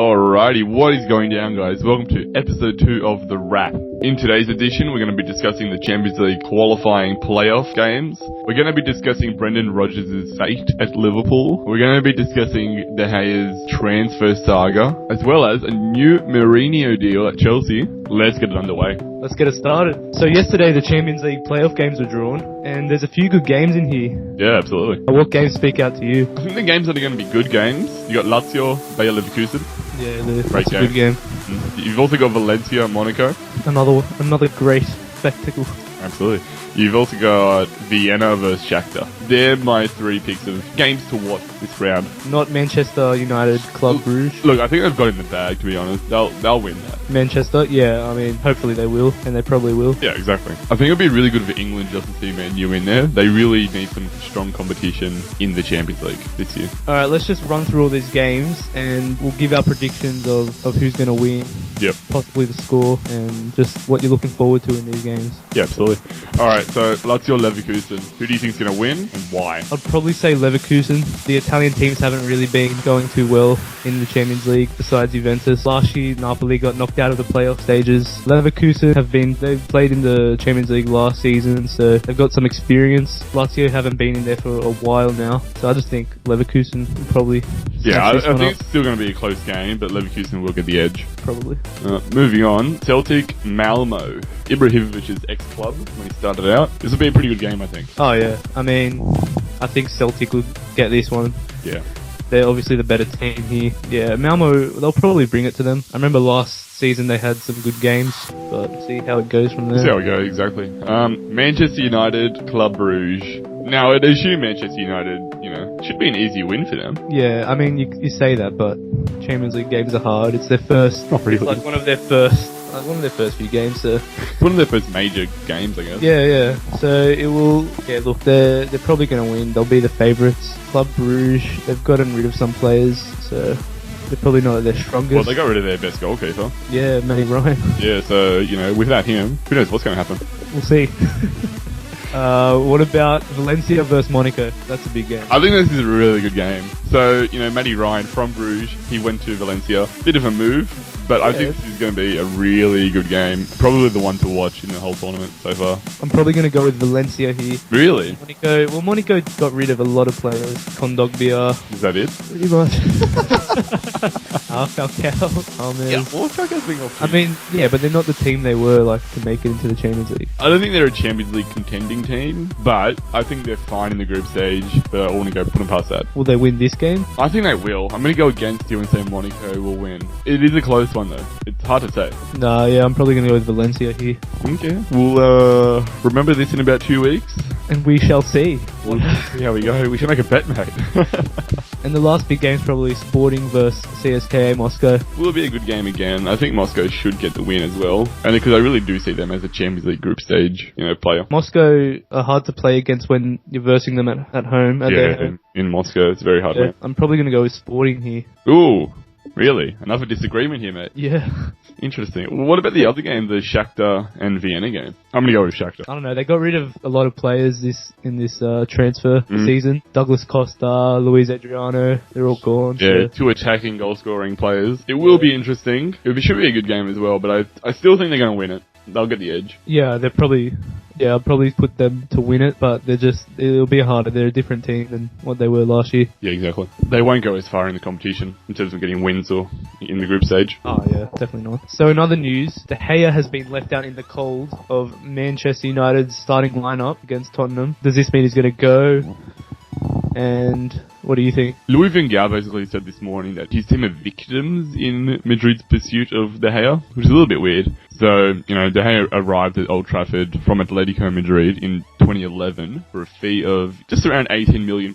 Alrighty, what is going down, guys? Welcome to episode 2 of The Wrap. In today's edition, we're going to be discussing the Champions League qualifying playoff games. We're going to be discussing Brendan Rodgers' fate at Liverpool. We're going to be discussing De Gea's transfer saga, as well as a new Mourinho deal at Chelsea. Let's get it underway. Let's get it started. So yesterday, the Champions League playoff games were drawn, and there's a few good games in here. Yeah, absolutely. What games speak out to you? I think the games that are going to be good games. You got Lazio, Bayer Leverkusen. Yeah, Great that's a good game. You've also got Valencia, Monaco. Another great spectacle. Absolutely. You've also got Vienna versus Shakhtar. They're my 3 picks of games to watch this round. Not Manchester United, Club Brugge. Look, I think they've got it in the bag, to be honest. They'll win that. Manchester, yeah, I mean, hopefully they will, and they probably will. Yeah, exactly. I think it'll be really good for England just to see Man U in there. They really need some strong competition in the Champions League this year. Alright, let's just run through all these games, and we'll give our predictions of who's going to win. Yep. Possibly the score, and just what you're looking forward to in these games. Yeah, absolutely. Alright, so Lazio Leverkusen. Who do you think's going to win, and why? I'd probably say Leverkusen. The Italian teams haven't really been going too well in the Champions League, besides Juventus. Last year, Napoli got knocked out of the playoff stages. Leverkusen they've played in the Champions League last season, so they've got some experience. Lazio haven't been in there for a while now, so I just think Leverkusen will probably... Yeah, I think it's still going to be a close game, but Leverkusen will get the edge. Probably. Moving on, Celtic Malmo. Ibrahimovic's ex-club when he started out. This will be a pretty good game, I think. Oh yeah, I mean, I think Celtic will get this one. Yeah. They're obviously the better team here. Yeah, Malmo, they'll probably bring it to them. I remember last season they had some good games, but see how it goes from there. See how it goes, exactly. Manchester United, Club Brugge. Now, I'd assume Manchester United, should be an easy win for them. Yeah, I mean, you say that, but Champions League games are hard. It's their first... Not really. It's like one of their first few games, so... One of their first major games, I guess. Yeah. So it will... Yeah, look, they're probably going to win. They'll be the favourites. Club Brugge, they've gotten rid of some players, so... They're probably not at their strongest. Well, they got rid of their best goalkeeper. Yeah, Matty Ryan. Yeah, so, without him, who knows what's going to happen. We'll see. What about Valencia versus Monaco? That's a big game. I think this is a really good game. So, Matty Ryan from Bruges, he went to Valencia. Bit of a move, but I think this is going to be a really good game. Probably the one to watch in the whole tournament so far. I'm probably going to go with Valencia here. Really? Monaco got rid of a lot of players. Kondogbia. Is that it? Pretty much. Falcao. Oh, man. Yeah, well, Falcao's being off. I mean, yeah, but they're not the team they were to make it into the Champions League. I don't think they're a Champions League contending team, but I think they're fine in the group stage, but I want to go put them past that. Will they win this game? I think they will. I'm going to go against you and say Monaco will win. It is a close one, though. It's hard to say. Nah, yeah, I'm probably going to go with Valencia here. Okay. We'll remember this in about 2 weeks. And we shall see. We'll see how we go. We should make a bet, mate. And the last big game is probably Sporting versus CSKA Moscow. Will be a good game again. I think Moscow should get the win as well. And because I really do see them as a Champions League group stage, player. Moscow are hard to play against when you're versing them at home. Their home. In Moscow, it's very hard. Yeah, I'm probably going to go with Sporting here. Ooh, really? Another disagreement here, mate. Yeah. Interesting. Well, what about the other game, the Shakhtar and Vienna game? I'm going to go with Shakhtar. I don't know. They got rid of a lot of players in this transfer season. Douglas Costa, Luis Adriano, they're all gone. Yeah, 2 attacking, goal-scoring players. It will be interesting. It should be a good game as well, but I still think they're going to win it. They'll get the edge. Yeah, I'll probably put them to win it, but it'll be harder. They're a different team than what they were last year. Yeah, exactly. They won't go as far in the competition in terms of getting wins or in the group stage. Oh, yeah, definitely not. So in other news, De Gea has been left out in the cold of Manchester United's starting lineup against Tottenham. Does this mean he's going to go? And what do you think? Louis van Gaal basically said this morning that his team are victims in Madrid's pursuit of De Gea, which is a little bit weird. So, De Gea arrived at Old Trafford from Atletico Madrid in 2011 for a fee of just around £18 million.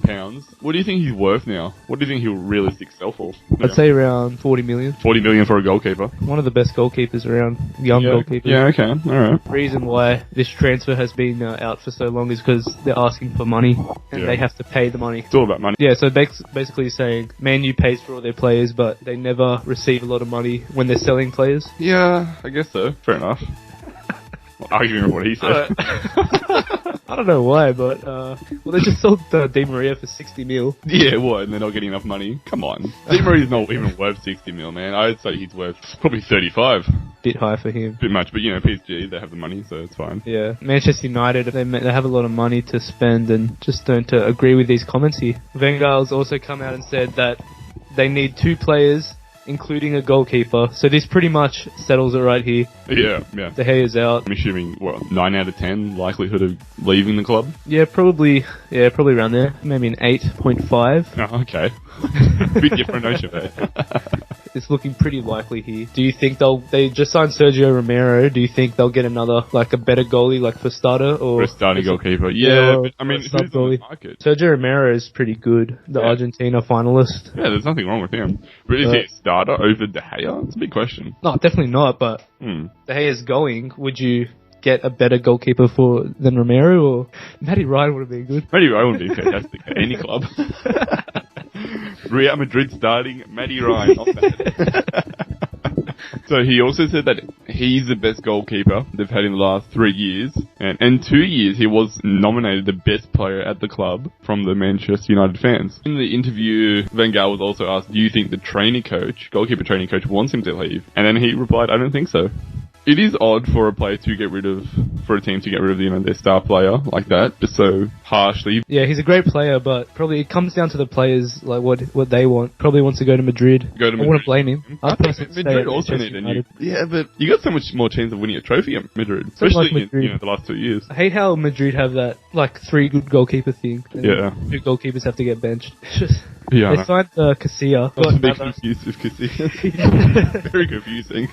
What do you think he's worth now? What do you think he'll realistically sell for? I'd say around 40 million. 40 million for a goalkeeper. One of the best goalkeepers around, young goalkeepers. Yeah, okay, alright. The reason why this transfer has been out for so long is because they're asking for money, and they have to pay the money. It's all about money. Yeah, so basically saying Man U pays for all their players, but they never receive a lot of money when they're selling players. Yeah, I guess so. Fair enough. Arguing with what he said. I don't know why, but they just sold Di Maria for 60 mil. Yeah, what? And they're not getting enough money? Come on. Di Maria's not even worth 60 mil, man. I'd say he's worth probably 35. Bit high for him. Bit much, but PSG, they have the money, so it's fine. Yeah, Manchester United, they have a lot of money to spend and just don't agree with these comments here. Van Gaal's also come out and said that they need 2 players, including a goalkeeper. So this pretty much settles it right here. Yeah. De Gea's out. I'm assuming, 9 out of 10 likelihood of leaving the club? Yeah, probably around there. Maybe an 8.5. Oh, okay. Bit different, don't you, mate? It's looking pretty likely here. Do you think they just signed Sergio Romero? Do you think they'll get another, like a better goalie, like for starter? Or for a starting goalkeeper? Yeah, but I mean, who's on the market? Sergio Romero is pretty good. The Argentina finalist. Yeah, there's nothing wrong with him. But is he a starter over De Gea? It's a big question. No, definitely not, but De Gea's going. Would you get a better goalkeeper than Romero, or Matty Ryan would have been good? Matty Ryan would be fantastic at any club. Real Madrid starting, Matty Ryan, not bad. So he also said that he's the best goalkeeper they've had in the last 3 years. And in 2 years, he was nominated the best player at the club from the Manchester United fans. In the interview, Van Gaal was also asked, do you think the goalkeeper training coach wants him to leave? And then he replied, I don't think so. It is odd for a team to get rid of, their star player like that, just so harshly. Yeah, he's a great player, but probably it comes down to the players, like what they want. Probably wants to go to Madrid. I wouldn't blame him. I think Madrid also need a new. Yeah, but you got so much more chance of winning a trophy at Madrid, especially in the last 2 years. I hate how Madrid have that, like, 3 good goalkeeper thing. Yeah. 2 goalkeepers have to get benched. Yeah. They signed Casilla. I was a bit confused with Casilla. Very confusing.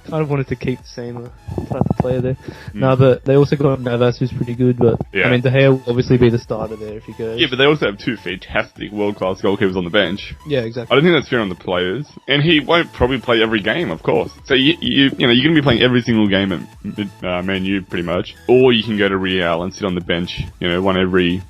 Kind of wanted to keep the same type of player there. No, but they also got Navas, who's pretty good, but I mean, De Gea will obviously be the starter there if he goes. Yeah, but they also have 2 fantastic world-class goalkeepers on the bench. Yeah, exactly. I don't think that's fair on the players. And he won't probably play every game, of course. So you're going to be playing every single game at Man U, pretty much. Or you can go to Real and sit on the bench, one every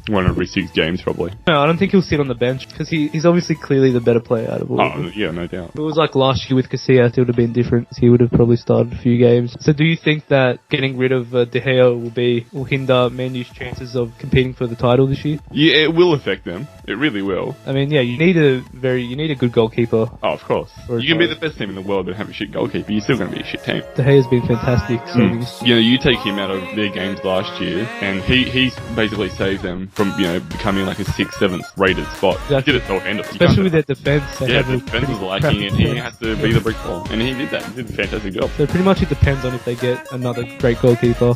6 games, probably. No, I don't think he'll sit on the bench, because he's obviously clearly the better player out of all of them. Yeah, no doubt. If it was like last year with Casilla, it would have been different. He would have probably started a few games. So do you think that getting rid of De Gea will hinder Man U's chances of competing for the title this year? Yeah, it will affect them. It really will. I mean, yeah, you need a good goalkeeper. Oh, of course. You can be the best team in the world and have a shit goalkeeper. You're still going to be a shit team. De Gea's been fantastic. You take him out of their games last year, and he basically saved them from becoming like a 6th, 7th rated spot. Exactly. Did it till end of especially with their defense. Yeah, the defense was lacking, and he has to be the brick wall, and he did that. He did a fantastic job. So pretty much it depends on if they get another great goalkeeper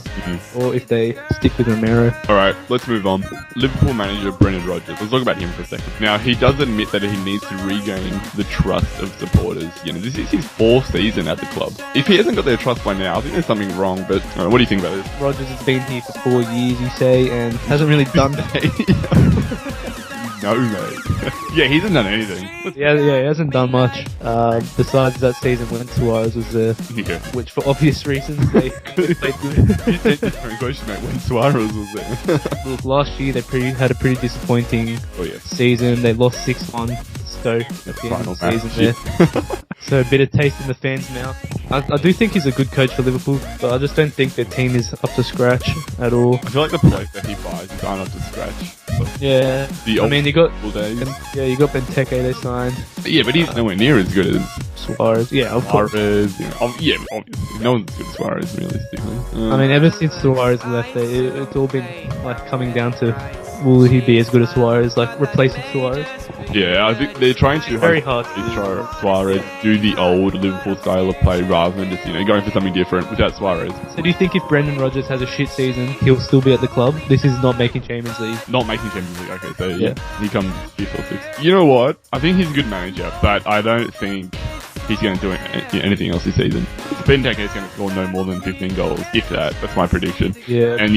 or if they stick with Romero. Alright, let's move on. Liverpool manager Brendan Rodgers. Let's talk about him for a second. Now, he does admit that he needs to regain the trust of supporters. This is his 4th season at the club. If he hasn't got their trust by now, I think there's something wrong, but what do you think about this? Rodgers has been here for 4 years, you say, and hasn't really done No, mate. Yeah, he hasn't done anything. Yeah, he hasn't done much. Besides that season when Suarez was there, which for obvious reasons they played good. Different question, mate. When Suarez was there. Look, last year they had a pretty disappointing season. They lost 6-1 to Stoke at the end of the season there. So a bit of taste in the fans' mouth. I do think he's a good coach for Liverpool, but I just don't think their team is up to scratch at all. I feel like the players that he buys aren't up to scratch. Yeah, I mean, you got days. you got Benteke they signed. Yeah, but he's nowhere near as good as Suarez. Yeah, of course. Obviously. No one's as good as Suarez, realistically. I mean, ever since Suarez left, it's all been like coming down to will he be as good as Suarez, like replacing Suarez? Yeah, I think they're trying to very hard try Suarez, do the old Liverpool style of play rather than just going for something different without Suarez. So do you think if Brendan Rodgers has a shit season, he'll still be at the club? This is not making Champions League. Not making Champions League. Okay, so he comes 5th or 6th. You know what? I think he's a good manager, but I don't think he's going to do anything else this season. Benteke is going to score no more than 15 goals, if that. That's my prediction. Yeah. And,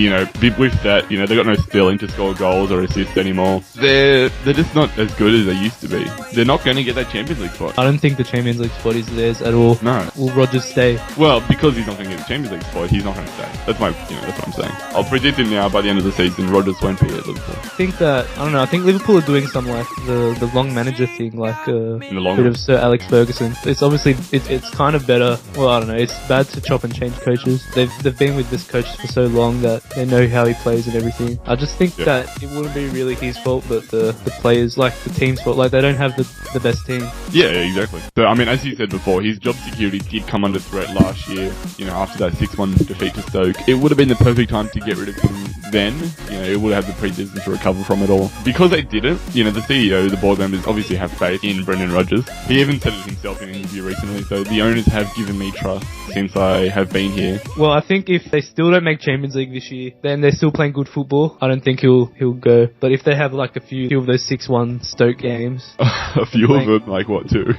with that, they've got no Sterling to score goals or assists anymore. They're just not as good as they used to be. They're not going to get that Champions League spot. I don't think the Champions League spot is theirs at all. No. Will Rodgers stay? Well, because he's not going to get the Champions League spot, he's not going to stay. That's that's what I'm saying. I'll predict him now by the end of the season, Rodgers won't be at Liverpool. I think Liverpool are doing some like the long manager thing, like a bit of Sir Alex Ferguson. It's obviously, it's kind of better. Well, I don't know. it's bad to chop and change coaches. They've been with this coach for so long that they know how he plays and everything. I just think that it wouldn't be really his fault, but the players, like the team's fault. Like they don't have the best team. Yeah, exactly. So, I mean, as you said before, his job security did come under threat last year, after that 6-1 defeat to Stoke. It would have been the perfect time to get rid of him then. It would have the pre-season to recover from it all. Because they didn't, the CEO, the board members obviously have faith in Brendan Rodgers. He even said it himself in an interview recently, so the owners have given me trust since I have been here. Well, I think if they still don't make Champions League this year, then they're still playing good football. I don't think he'll go. But if they have like a few of those 6-1 Stoke games... a few of them? Like what, two?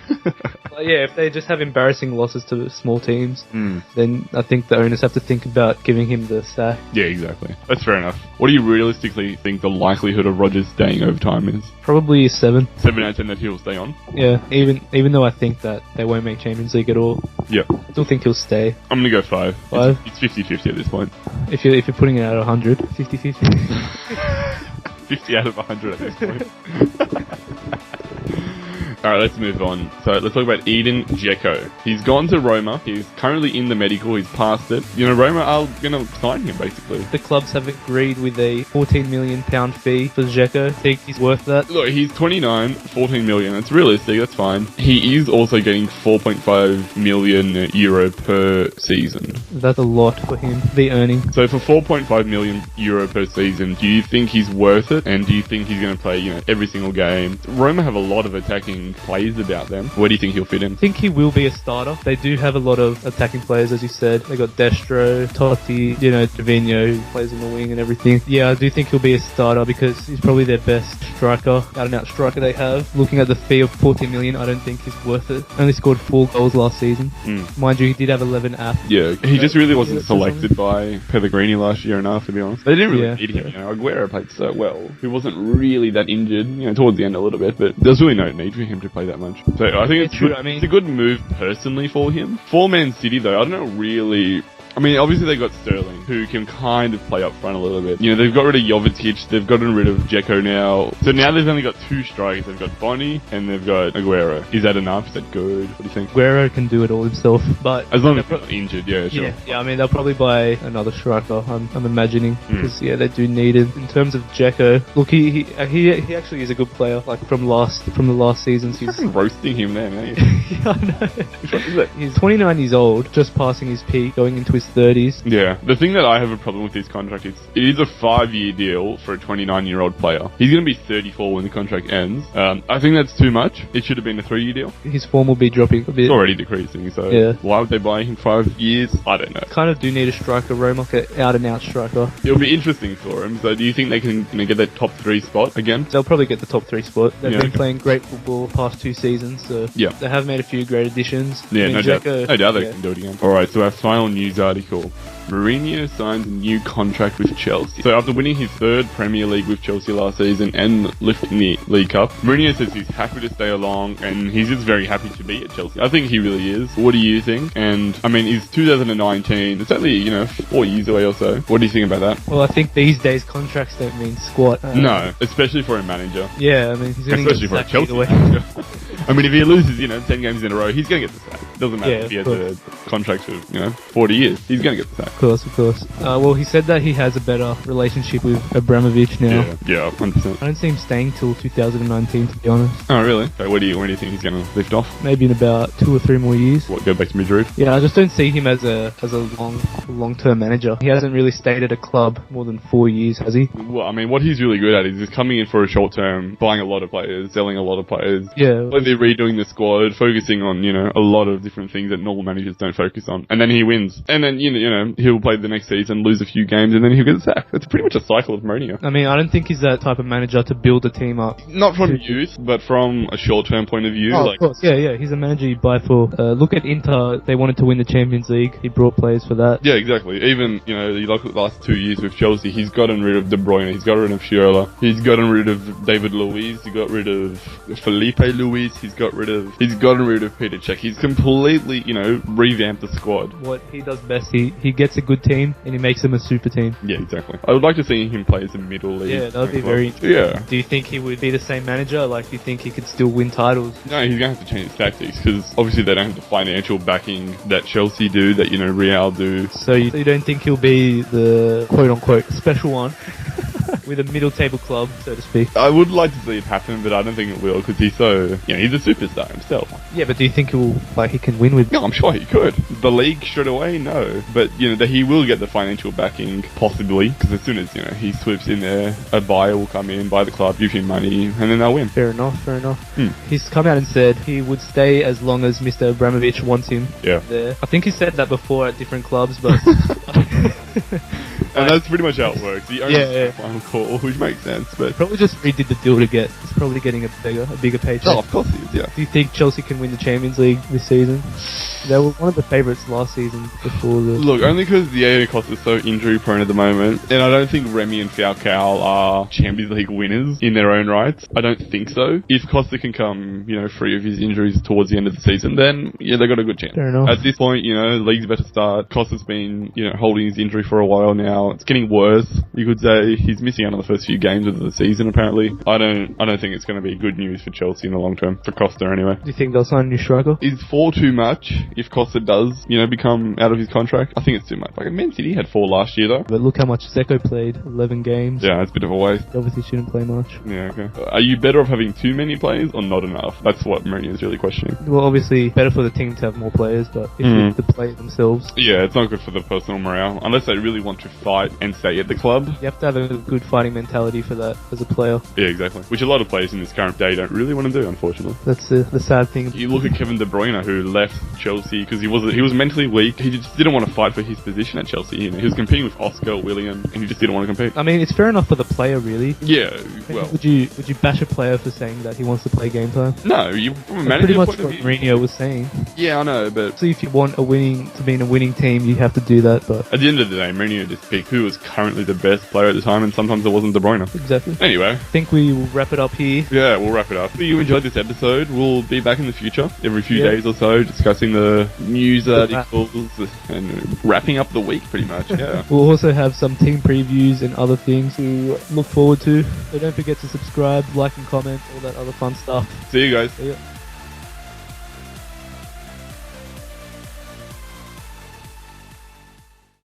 Yeah, if they just have embarrassing losses to small teams, then I think the owners have to think about giving him the sack. Yeah, exactly. That's fair enough. What do you realistically think the likelihood of Rodgers staying overtime is? Probably a 7. 7 out of 10 that he'll stay on? Yeah, even though I think that they won't make Champions League at all. Yeah. I still think he'll stay. I'm gonna go 5. 5? It's 50-50 at this point. If you're putting it at 100, 50-50. 50 out of 100 at this point. Alright, let's move on. So let's talk about Edin Džeko. He's gone to Roma. He's currently in the medical. He's passed it. Roma are going to sign him, basically. The clubs have agreed with a £14 million fee for Džeko. Think he's worth that? Look, he's 29, 14 million. That's realistic. That's fine. He is also getting 4.5 million euro per season. That's a lot for him, the earning. So for 4.5 million euro per season, do you think he's worth it? And do you think he's going to play, every single game? Roma have a lot of attacking players about them. Where do you think he'll fit in? I think he will be a starter. They do have a lot of attacking players, as you said. They got Destro, Totti, Trevino, who plays on the wing and everything. Yeah, I do think he'll be a starter because he's probably their best striker, out-and-out striker they have. Looking at the fee of 14 million, I don't think he's worth it. Only scored 4 goals last season. Mind you, he did have 11 assists. Yeah, he just really wasn't selected by Pellegrini last year enough, to be honest. They didn't really need him. Aguero played so well. He wasn't really that injured, towards the end a little bit, but there's really no need for him to play that much. So I think it's good. It's a good move personally for him. For Man City though, I don't know really. I mean, obviously they got Sterling, who can kind of play up front a little bit. They've got rid of Jovetic, they've gotten rid of Džeko now. So now they've only got 2 strikers. They've got Bonny and they've got Aguero. Is that enough? Is that good? What do you think? Aguero can do it all himself, but... As long as he's not injured, yeah, sure. Yeah, I mean, they'll probably buy another striker, I'm imagining. Because, they do need it. In terms of Džeko, look, he actually is a good player, like from the last seasons. He's roasting him there, man. Yeah, I know. He's 29 years old, just passing his peak, going into his 30s. Yeah, the thing that I have a problem with this contract is it is a 5-year deal for a 29-year-old player. He's going to be 34 when the contract ends. I think that's too much. It should have been a 3-year deal. His form will be dropping a bit. It's already decreasing, so why would they buy him 5 years? I don't know. Kind of do need a striker, Roma, out-and-out striker. It'll be interesting for him. So do you think they can get that top 3 spot again? They'll probably get the top 3 spot. They've been playing great football past 2 seasons, so they have made a few great additions. Yeah, no doubt they can do it again. Alright, so our final news article. Mourinho signs a new contract with Chelsea. So after winning his 3rd Premier League with Chelsea last season and lifting the League Cup, Mourinho says he's happy to stay along and he's just very happy to be at Chelsea. I think he really is. What do you think? And I mean, it's 2019. It's only, 4 years away or so. What do you think about that? Well, I think these days contracts don't mean squat. No, especially for a manager. Yeah, I mean, he's going to especially for a Chelsea manager. I mean, if he loses, 10 games in a row, he's going to get the sack. Doesn't matter if he has a contract for, 40 years. He's going to get the sack. Of course. Well, he said that he has a better relationship with Abramovich now. Yeah, 100%. I don't see him staying till 2019, to be honest. Oh, really? So where do you think he's going to lift off? Maybe in about 2 or 3 more years. What, go back to Madrid? Yeah, I just don't see him as a long-term manager. He hasn't really stayed at a club more than 4 years, has he? Well, I mean, what he's really good at is just coming in for a short term, buying a lot of players, selling a lot of players. Yeah. They're redoing the squad, focusing on, a lot of different things that normal managers don't focus on. And then he wins. And then, he'll play the next season, lose a few games, and then he'll get the sack. It's pretty much a cycle of Mourinho. I mean, I don't think he's that type of manager to build a team up. Not from youth, but from a short-term point of view. Of course. Yeah. He's a manager you buy for. Look at Inter. They wanted to win the Champions League. He brought players for that. Yeah, exactly. Even, you look at the last 2 years with Chelsea, he's gotten rid of De Bruyne, he's gotten rid of Schürrle, he's gotten rid of David Luiz, he got rid of Felipe Luiz, he's gotten rid of Peter Cech. He's completely, revamped revamp the squad. What he does best, he gets a good team and he makes them a super team. Yeah, exactly. I would like to see him play as a middle league. Yeah, that would be very interesting. Yeah. Do you think he would be the same manager? Like, do you think he could still win titles? No, he's going to have to change his tactics because obviously they don't have the financial backing that Chelsea do, that, Real do. So you don't think he'll be the quote-unquote special one? With a middle table club, so to speak. I would like to see it happen, but I don't think it will because he's so, he's a superstar himself. Yeah, but do you think he can win with? No, I'm sure he could. The league straight away, no. But, that he will get the financial backing, possibly, because as soon as, he swoops in there, a buyer will come in, buy the club, give him money, and then they'll win. Fair enough. He's come out and said he would stay as long as Mr. Abramovich wants him there. I think he said that before at different clubs, but... And that's pretty much how it works. He owns the final call, which makes sense, but... Probably just redid the deal to get... He's probably getting a bigger paycheck. Oh, of course he is, yeah. Do you think Chelsea can win the Champions League this season? They were one of the favourites last season before the... Look, only because Diego Costa is so injury prone at the moment, and I don't think Remy and Falcao are Champions League winners in their own rights. I don't think so. If Costa can come, free of his injuries towards the end of the season, then, they've got a good chance. Fair enough. At this point, the league's better start. Costa's been, holding his injury for a while now. It's getting worse, you could say. He's missing out on the first few games of the season, apparently. I don't think it's going to be good news for Chelsea in the long term. For Costa, anyway. Do you think they'll sign a new striker? Is 4 too much if Costa does, become out of his contract? I think it's too much. Like, Man City had 4 last year, though. But look how much Džeko played. 11 games. Yeah, it's a bit of a waste. He obviously shouldn't play much. Yeah, okay. Are you better off having too many players or not enough? That's what Mourinho is really questioning. Well, obviously, better for the team to have more players, but if you have to play themselves... Yeah, it's not good for the personal morale. Unless they really want to fight and stay at the club. You have to have a good fighting mentality for that as a player. Yeah, exactly. Which a lot of players in this current day don't really want to do, unfortunately. That's the sad thing. You look at Kevin De Bruyne, who left Chelsea because he was mentally weak. He just didn't want to fight for his position at Chelsea. He was competing with Oscar, William, and he just didn't want to compete. I mean, it's fair enough for the player, really. Yeah, well... Would you bash a player for saying that he wants to play game time? No, from a manager pretty much point of what view... Mourinho was saying. Yeah, I know, but... So if you want to be in a winning team, you have to do that, but... At the end of the day, Mourinho just picked who was currently the best player at the time, and sometimes it wasn't De Bruyne. Exactly. Anyway. I think we will wrap it up here. Yeah, we'll wrap it up. If you enjoyed this episode, we'll be back in the future, every few days or so, discussing the news articles and wrapping up the week, pretty much, yeah. We'll also have some team previews and other things to look forward to. So don't forget to subscribe, like and comment, all that other fun stuff. See you guys. See ya.